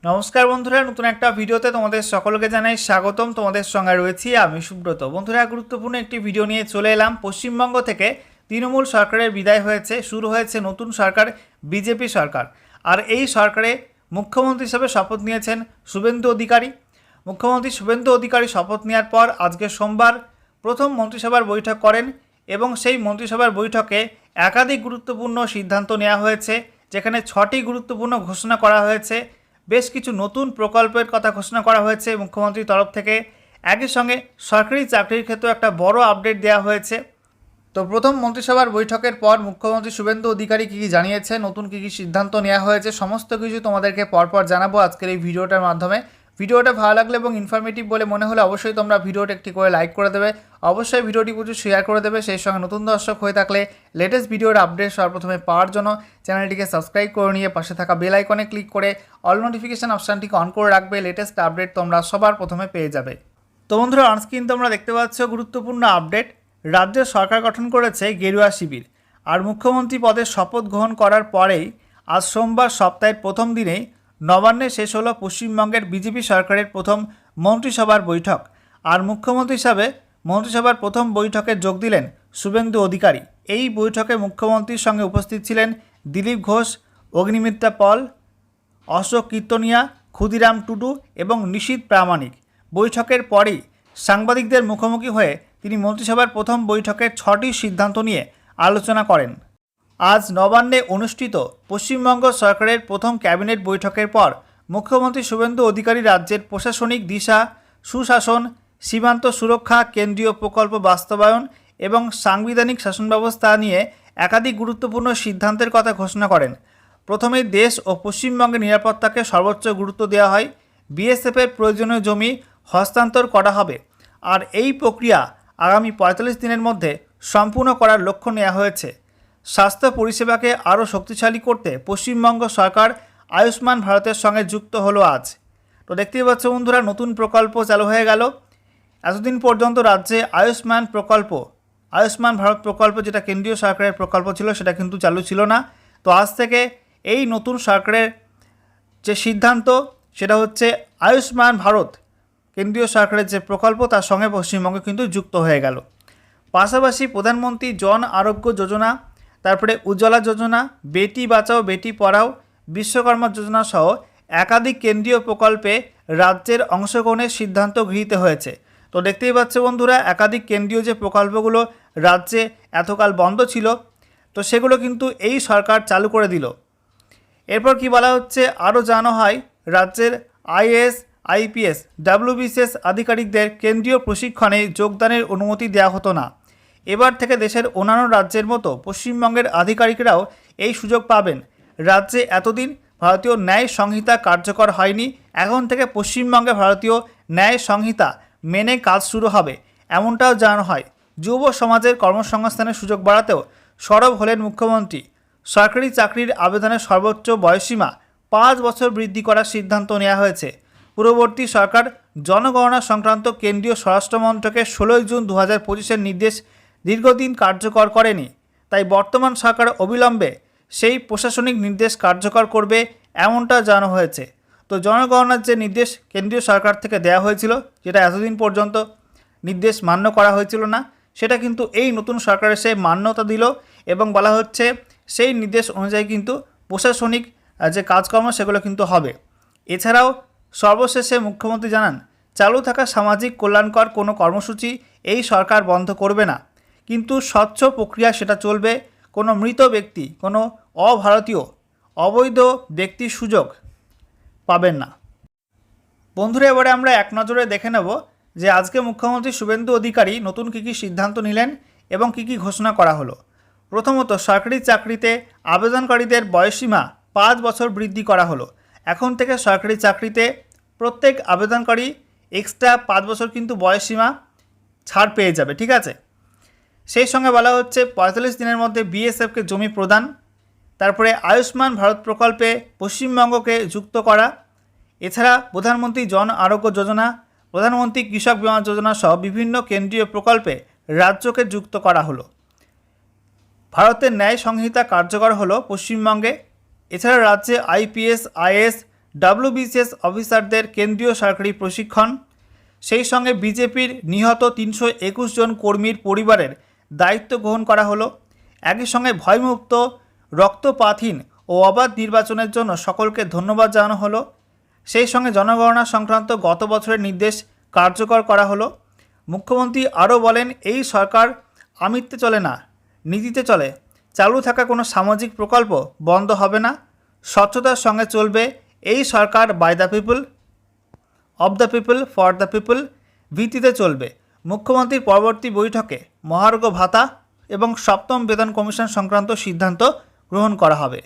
নমস্কার বন্ধুরা, নতুন একটা ভিডিওতে তোমাদের সকলকে জানাই স্বাগতম। তোমাদের সঙ্গে রয়েছি আমি সুব্রত। বন্ধুরা, গুরুত্বপূর্ণ একটি ভিডিও নিয়ে চলে এলাম। পশ্চিমবঙ্গ থেকে তৃণমূল সরকারের বিদায় হয়েছে, শুরু হয়েছে নতুন সরকার, বিজেপি সরকার। আর এই সরকারে মুখ্যমন্ত্রী হিসেবে শপথ নিয়েছেন শুভেন্দু অধিকারী। মুখ্যমন্ত্রী শুভেন্দু অধিকারী শপথ নেওয়ার পর আজকে সোমবার প্রথম মন্ত্রিসভার বৈঠক করেন এবং সেই মন্ত্রিসভার বৈঠকে একাধিক গুরুত্বপূর্ণ সিদ্ধান্ত নেওয়া হয়েছে, যেখানে 6টি গুরুত্বপূর্ণ ঘোষণা করা হয়েছে। বেশ কিছু নতুন প্রকল্পের কথা ঘোষণা করা হয়েছে মুখ্যমন্ত্রীর তরফ থেকে। একই সঙ্গে সরকারি চাকরির ক্ষেত্রেও একটা বড় আপডেট দেওয়া হয়েছে। তো প্রথম মন্ত্রিসভার বৈঠকের পর মুখ্যমন্ত্রী শুভেন্দু অধিকারী কী কী জানিয়েছে, নতুন কী কী সিদ্ধান্ত নেওয়া হয়েছে, সমস্ত কিছু তোমাদেরকে পরপর জানাবো আজকের এই ভিডিওটার মাধ্যমে। ভিডিওটা ভালো লাগলে এবং ইনফরমেটিভ বলে মনে হলে অবশ্যই তোমরা ভিডিওটা একটি করে লাইক করে দেবে, অবশ্যই ভিডিওটি প্রচুর শেয়ার করে দেবে। সেই সঙ্গে নতুন দর্শক হয়ে থাকলে লেটেস্ট ভিডিওর আপডেট সর্বপ্রথমে পাওয়ার জন্য চ্যানেলটিকে সাবস্ক্রাইব করে নিয়ে পাশে থাকা বেল আইকনে ক্লিক করে অল নোটিফিকেশান অপশানটিকে অন করে রাখবে। লেটেস্ট আপডেট তোমরা সবার প্রথমে পেয়ে যাবে। তো বন্ধুরা, অনস্ক্রিন তোমরা দেখতে পাচ্ছ গুরুত্বপূর্ণ আপডেট। রাজ্যের সরকার গঠন করেছে গেরুয়া শিবির। আর মুখ্যমন্ত্রী পদে শপথ গ্রহণ করার পরেই আজ সোমবার সপ্তাহের প্রথম দিনেই নবান্নে শেষ হলো পশ্চিমবঙ্গের বিজেপি সরকারের প্রথম মন্ত্রিসভার বৈঠক। আর মুখ্যমন্ত্রী হিসাবে মন্ত্রিসভার প্রথম বৈঠকে যোগ দিলেন শুভেন্দু অধিকারী। এই বৈঠকে মুখ্যমন্ত্রীর সঙ্গে উপস্থিত ছিলেন দিলীপ ঘোষ, অগ্নিমিত্রা পল, অশোক কীর্তনিয়া, ক্ষুদিরাম টুডু এবং নিশীথ প্রামাণিক। বৈঠকের পরেই সাংবাদিকদের মুখোমুখি হয়ে তিনি মন্ত্রিসভার প্রথম বৈঠকের 6টি সিদ্ধান্ত নিয়ে আলোচনা করেন। আজ নবান্নে অনুষ্ঠিত পশ্চিমবঙ্গ সরকারের প্রথম ক্যাবিনেট বৈঠকের পর মুখ্যমন্ত্রী শুভেন্দু অধিকারী রাজ্যের প্রশাসনিক দিশা, সুশাসন, সীমান্ত সুরক্ষা, কেন্দ্রীয় প্রকল্প বাস্তবায়ন এবং সাংবিধানিক শাসন ব্যবস্থা নিয়ে একাধিক গুরুত্বপূর্ণ সিদ্ধান্তের কথা ঘোষণা করেন। প্রথমেই দেশ ও পশ্চিমবঙ্গের নিরাপত্তাকে সর্বোচ্চ গুরুত্ব দেওয়া হয়। বিএসএফের প্রয়োজনীয় জমি হস্তান্তর করা হবে। আর এই প্রক্রিয়া আগামী 45 দিনের মধ্যে সম্পূর্ণ করার লক্ষ্য নেওয়া হয়েছে। স্বাস্থ্য পরিষেবাকে আরও শক্তিশালী করতে পশ্চিমবঙ্গ সরকার আয়ুষ্মান ভারতের সঙ্গে যুক্ত হলো আজ। তো দেখতেই পাচ্ছ বন্ধুরা, নতুন প্রকল্প চালু হয়ে গেল। এতদিন পর্যন্ত রাজ্যে আয়ুষ্মান ভারত প্রকল্প, যেটা কেন্দ্রীয় সরকারের প্রকল্প ছিল, সেটা কিন্তু চালু ছিল না। তো আজ থেকে এই নতুন সরকারের যে সিদ্ধান্ত, সেটা হচ্ছে আয়ুষ্মান ভারত কেন্দ্রীয় সরকারের যে প্রকল্প, তার সঙ্গে পশ্চিমবঙ্গ কিন্তু যুক্ত হয়ে গেল। পাশাপাশি প্রধানমন্ত্রী জন আরোগ্য যোজনা, তারপরে উজ্জ্বলা যোজনা, বেটি বাঁচাও বেটি পড়াও, বিশ্বকর্মা যোজনা সহ একাধিক কেন্দ্রীয় প্রকল্পে রাজ্যের অংশগ্রহণের সিদ্ধান্ত গৃহীত হয়েছে। তো দেখতেই পাচ্ছ বন্ধুরা, একাধিক কেন্দ্রীয় যে প্রকল্পগুলো রাজ্যে এতকাল বন্ধ ছিল, তো সেগুলো কিন্তু এই সরকার চালু করে দিল। এরপর কি বলা হচ্ছে, আরও জানানো হয় রাজ্যের আইএএস, আইপিএস, ডাব্লিউবিসিএস আধিকারিকদের কেন্দ্রীয় প্রশিক্ষণে যোগদানের অনুমতি দেওয়া হতো না। এবার থেকে দেশের অন্যান্য রাজ্যের মতো পশ্চিমবঙ্গের আধিকারিকরাও এই সুযোগ পাবেন। রাজ্যে এতদিন ভারতীয় ন্যায় সংহিতা কার্যকর হয়নি, এখন থেকে পশ্চিমবঙ্গে ভারতীয় ন্যায় সংহিতা মেনে কাজ শুরু হবে, এমনটাও জানানো হয়। যুব সমাজের কর্মসংস্থানের সুযোগ বাড়াতেও সরব হলেন মুখ্যমন্ত্রী। সরকারি চাকরির আবেদনের সর্বোচ্চ বয়সীমা 5 বছর বৃদ্ধি করার সিদ্ধান্ত নেওয়া হয়েছে। পূর্ববর্তী সরকার জনগণনা সংক্রান্ত কেন্দ্রীয় স্বরাষ্ট্র মন্ত্রকের 16 জুন 2025-এর নির্দেশ দীর্ঘদিন কার্যকর করেনি। তাই বর্তমান সরকার অবিলম্বে সেই প্রশাসনিক নির্দেশ কার্যকর করবে, এমনটা জানানো হয়েছে। তো জনগণনার যে নির্দেশ কেন্দ্রীয় সরকার থেকে দেওয়া হয়েছিল, যেটা এতদিন পর্যন্ত নির্দেশ মান্য করা হয়েছিল না, সেটা কিন্তু এই নতুন সরকার এসে মান্যতা দিল এবং বলা হচ্ছে সেই নির্দেশ অনুযায়ী কিন্তু প্রশাসনিক যে কাজকর্ম সেগুলো কিন্তু হবে। এছাড়াও সর্বশেষে মুখ্যমন্ত্রী জানান, চালু থাকা সামাজিক কল্যাণকর কোনো কর্মসূচি এই সরকার বন্ধ করবে না, কিন্তু স্বচ্ছ প্রক্রিয়া সেটা চলবে। কোনো মৃত ব্যক্তি, কোনো অভারতীয় অবৈধ ব্যক্তির সুযোগ পাবেন না। বন্ধুরা, এবারে আমরা এক নজরে দেখে নেব যে আজকে মুখ্যমন্ত্রী শুভেন্দু অধিকারী নতুন কী কী সিদ্ধান্ত নিলেন এবং কী কী ঘোষণা করা হলো। প্রথমত, সরকারি চাকরিতে আবেদনকারীদের বয়সসীমা 5 বছর বৃদ্ধি করা হলো। এখন থেকে সরকারি চাকরিতে প্রত্যেক আবেদনকারী এক্সট্রা 5 বছর কিন্তু বয়সসীমা ছাড় পেয়ে যাবে, ঠিক আছে। সেই সঙ্গে বলা হচ্ছে 45 দিনের মধ্যে বিএসএফকে জমি প্রদান, তারপরে আয়ুষ্মান ভারত প্রকল্পে পশ্চিমবঙ্গকে যুক্ত করা, এছাড়া প্রধানমন্ত্রী জন আরোগ্য যোজনা, প্রধানমন্ত্রী কৃষক বীমা যোজনা সহ বিভিন্ন কেন্দ্রীয় প্রকল্পে রাজ্যকে যুক্ত করা হলো। ভারতের ন্যায় সংহিতা কার্যকর হলো পশ্চিমবঙ্গে। এছাড়া রাজ্যে আইপিএস, আইএএস, WBCS অফিসারদের কেন্দ্রীয় সরকারি প্রশিক্ষণ, সেই সঙ্গে বিজেপির নিহত 321 জন কর্মীর পরিবারের দায়িত্ব গ্রহণ করা হলো। একই সঙ্গে ভয়মুক্ত, রক্তপাতহীন ও অবাধ নির্বাচনের জন্য সকলকে ধন্যবাদ জানানো হলো। সেই সঙ্গে জনগণনা সংক্রান্ত গত বছরের নির্দেশ কার্যকর করা হলো। মুখ্যমন্ত্রী আরও বলেন, এই সরকার আমিত্বে চলে না, নীতিতে চলে। চালু থাকা কোনো সামাজিক প্রকল্প বন্ধ হবে না। স্বচ্ছতার সঙ্গে চলবে এই সরকার, by the people, of the people, for the people ভিত্তিতে চলবে। মুখ্যমন্ত্রীর পরবর্তী বৈঠকে মহার্ঘ ভাতা এবং সপ্তম বেতন কমিশন সংক্রান্ত সিদ্ধান্ত গ্রহণ করা হবে।